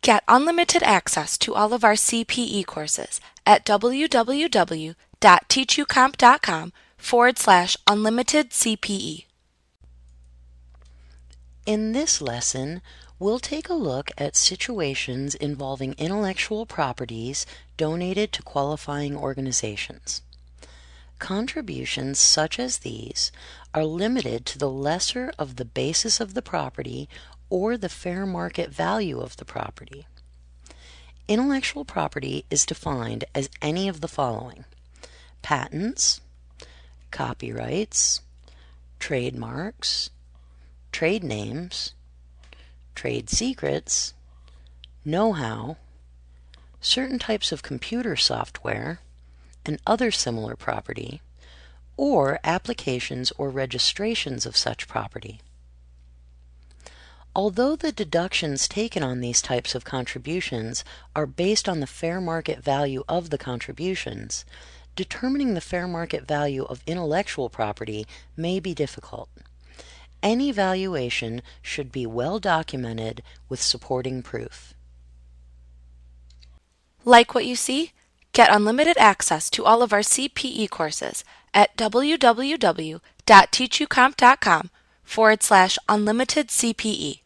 Get unlimited access to all of our CPE courses at www.teachucomp.com/unlimited CPE. In this lesson, we'll take a look at situations involving intellectual properties donated to qualifying organizations. Contributions such as these are limited to the lesser of the basis of the property or the fair market value of the property. Intellectual property is defined as any of the following: patents, copyrights, trademarks, trade names, trade secrets, know-how, certain types of computer software, and other similar property, or applications or registrations of such property. Although the deductions taken on these types of contributions are based on the fair market value of the contributions, determining the fair market value of intellectual property may be difficult. Any valuation should be well documented with supporting proof. Like what you see? Get unlimited access to all of our CPE courses at www.teachucomp.com/unlimited CPE.